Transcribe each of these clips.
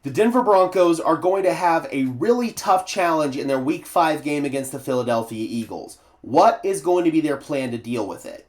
The Denver Broncos are going to have a really tough challenge in their Week 5 game against the Philadelphia Eagles. What is going to be their plan to deal with it?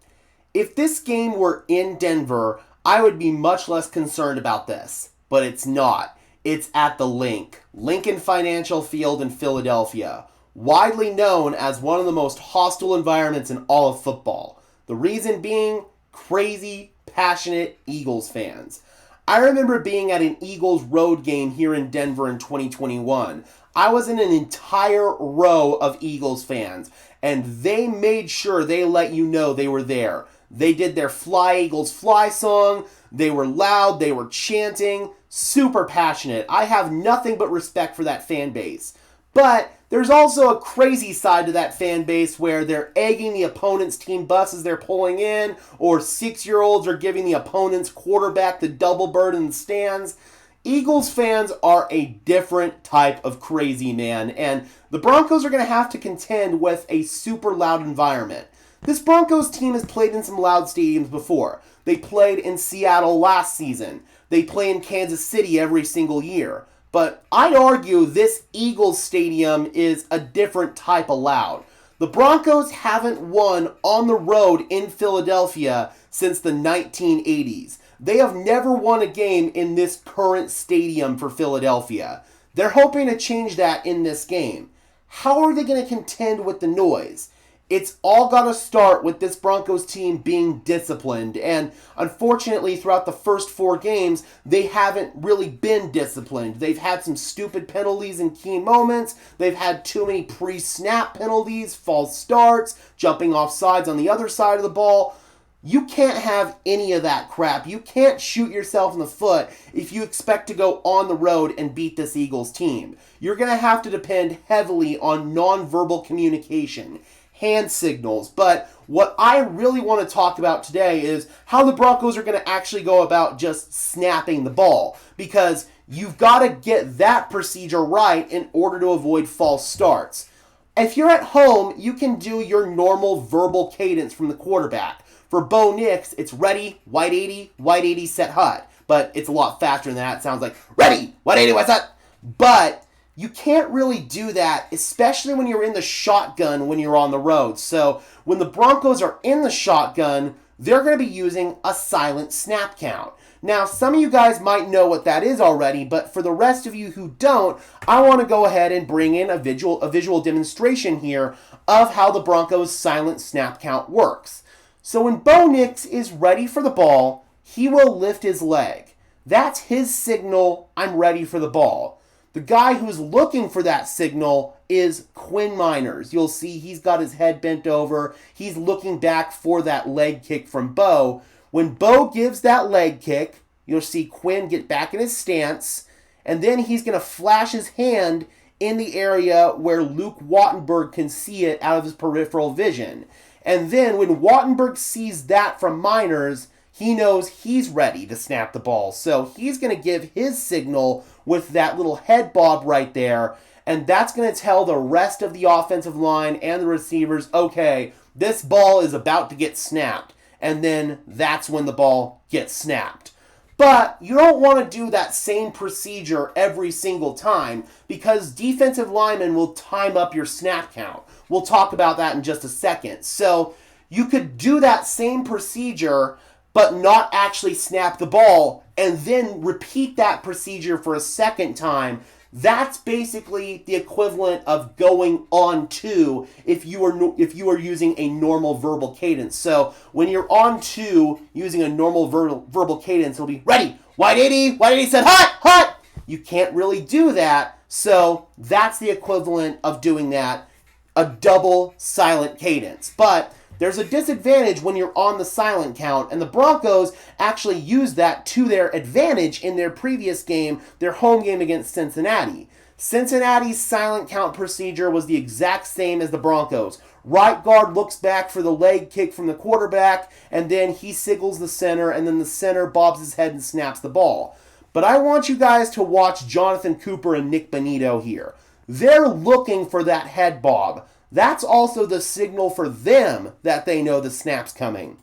If this game were in Denver, I would be much less concerned about this. But it's not. It's at the Lincoln Financial Field in Philadelphia, widely known as one of the most hostile environments in all of football. The reason being, crazy, passionate Eagles fans. I remember being at an Eagles road game here in Denver in 2021. I was in an entire row of Eagles fans, and they made sure they let you know they were there. They did their Fly Eagles Fly song. They were loud. They were chanting. Super passionate. I have nothing but respect for that fan base. But there's also a crazy side to that fan base where they're egging the opponent's team bus as they're pulling in, or 6-year-olds are giving the opponent's quarterback the double bird in the stands. Eagles fans are a different type of crazy, man, and the Broncos are going to have to contend with a super loud environment. This Broncos team has played in some loud stadiums before. They played in Seattle last season. They play in Kansas City every single year. But I'd argue this Eagles stadium is a different type of loud. The Broncos haven't won on the road in Philadelphia since the 1980s. They have never won a game in this current stadium for Philadelphia. They're hoping to change that in this game. How are they going to contend with the noise? It's all got to start with this Broncos team being disciplined, and unfortunately throughout the first 4 games, they haven't really been disciplined. They've had some stupid penalties in key moments, they've had too many pre-snap penalties, false starts, jumping off sides on the other side of the ball. You can't have any of that crap. You can't shoot yourself in the foot if you expect to go on the road and beat this Eagles team. You're going to have to depend heavily on nonverbal communication, hand signals. But what I really want to talk about today is how the Broncos are going to actually go about just snapping the ball, because you've got to get that procedure right in order to avoid false starts. If you're at home, you can do your normal verbal cadence from the quarterback. For Bo Nix, it's ready, wide 80, set hut. But it's a lot faster than that. It sounds like, ready, wide 80, wide set. But you can't really do that, especially when you're in the shotgun when you're on the road. So when the Broncos are in the shotgun, they're going to be using a silent snap count. Now, some of you guys might know what that is already, but for the rest of you who don't, I want to go ahead and bring in a visual demonstration here of how the Broncos' silent snap count works. So when Bo Nix is ready for the ball, he will lift his leg. That's his signal, I'm ready for the ball. The guy who's looking for that signal is Quinn Miners. You'll see he's got his head bent over. He's looking back for that leg kick from Bo. When Bo gives that leg kick, you'll see Quinn get back in his stance, and then he's going to flash his hand in the area where Luke Wattenberg can see it out of his peripheral vision. And then when Wattenberg sees that from Miners, he knows he's ready to snap the ball. So he's going to give his signal with that little head bob right there. And that's going to tell the rest of the offensive line and the receivers, okay, this ball is about to get snapped. And then that's when the ball gets snapped. But you don't want to do that same procedure every single time, because defensive linemen will time up your snap count. We'll talk about that in just a second. So you could do that same procedure but not actually snap the ball, and then repeat that procedure for a second time. That's basically the equivalent of going on 2 if you are using a normal verbal cadence. So when you're on 2 using a normal verbal cadence, it'll be ready, wide 80 set, hut. You can't really do that, so that's the equivalent of doing that, a double silent cadence. But there's a disadvantage when you're on the silent count, and the Broncos actually used that to their advantage in their previous game, their home game against Cincinnati. Cincinnati's silent count procedure was the exact same as the Broncos. Right guard looks back for the leg kick from the quarterback, and then he signals the center, and then the center bobs his head and snaps the ball. But I want you guys to watch Jonathan Cooper and Nick Bonito here. They're looking for that head bob. That's also the signal for them that they know the snap's coming.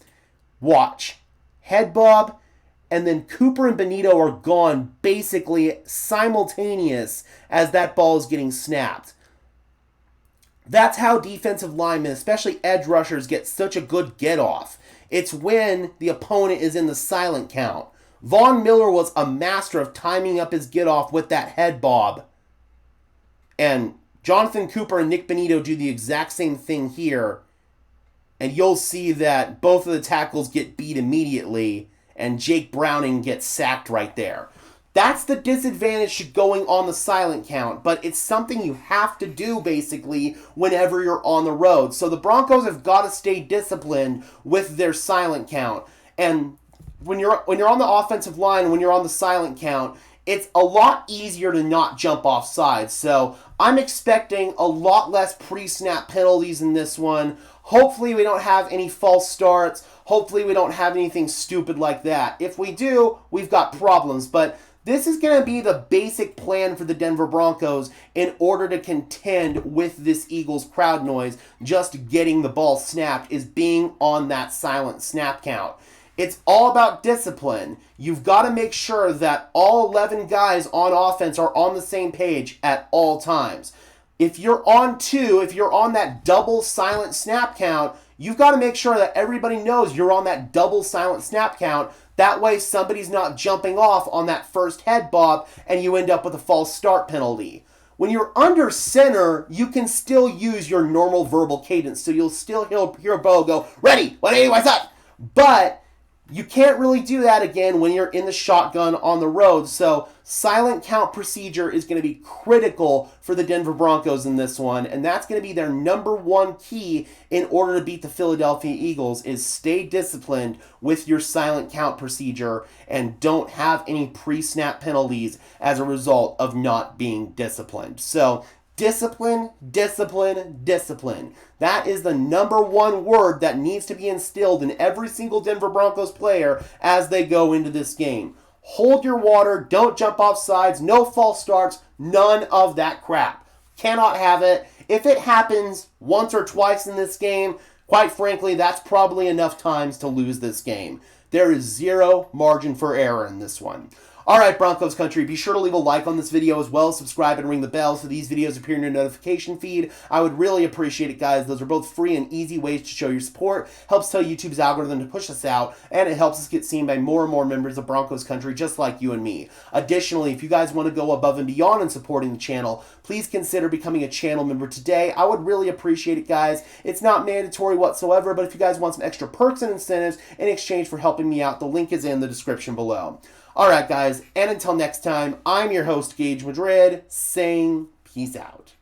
Watch. Head bob, and then Cooper and Benito are gone basically simultaneous as that ball is getting snapped. That's how defensive linemen, especially edge rushers, get such a good get-off. It's when the opponent is in the silent count. Von Miller was a master of timing up his get-off with that head bob. And Jonathan Cooper and Nick Benito do the exact same thing here. And you'll see that both of the tackles get beat immediately, and Jake Browning gets sacked right there. That's the disadvantage to going on the silent count, but it's something you have to do basically whenever you're on the road. So the Broncos have got to stay disciplined with their silent count. And when you're on the offensive line, when you're on the silent count, it's a lot easier to not jump off sides. So I'm expecting a lot less pre-snap penalties in this one. Hopefully we don't have any false starts. Hopefully we don't have anything stupid like that. If we do, we've got problems. But this is going to be the basic plan for the Denver Broncos in order to contend with this Eagles crowd noise. Just getting the ball snapped is being on that silent snap count. It's all about discipline. You've got to make sure that all 11 guys on offense are on the same page at all times. If you're on that double silent snap count, you've got to make sure that everybody knows you're on that double silent snap count. That way somebody's not jumping off on that first head bob and you end up with a false start penalty. When you're under center, you can still use your normal verbal cadence. So you'll still hear Bo go, ready, 180, what's up? But you can't really do that again when you're in the shotgun on the road. So silent count procedure is going to be critical for the Denver Broncos in this one. And that's going to be their number one key in order to beat the Philadelphia Eagles is stay disciplined with your silent count procedure and don't have any pre-snap penalties as a result of not being disciplined. So discipline, discipline, discipline. That is the number one word that needs to be instilled in every single Denver Broncos player as they go into this game. Hold your water, don't jump off sides, no false starts, none of that crap. Cannot have it. If it happens once or twice in this game, quite frankly, that's probably enough times to lose this game. There is zero margin for error in this one. Alright, Broncos country, be sure to leave a like on this video as well as subscribe and ring the bell so these videos appear in your notification feed. I would really appreciate it, guys. Those are both free and easy ways to show your support. Helps tell YouTube's algorithm to push us out, and it helps us get seen by more and more members of Broncos country just like you and me. Additionally, if you guys want to go above and beyond in supporting the channel, please consider becoming a channel member today. I would really appreciate it, guys. It's not mandatory whatsoever, but if you guys want some extra perks and incentives in exchange for helping me out, the link is in the description below. Alright guys, and until next time, I'm your host Gage Madrid, saying peace out.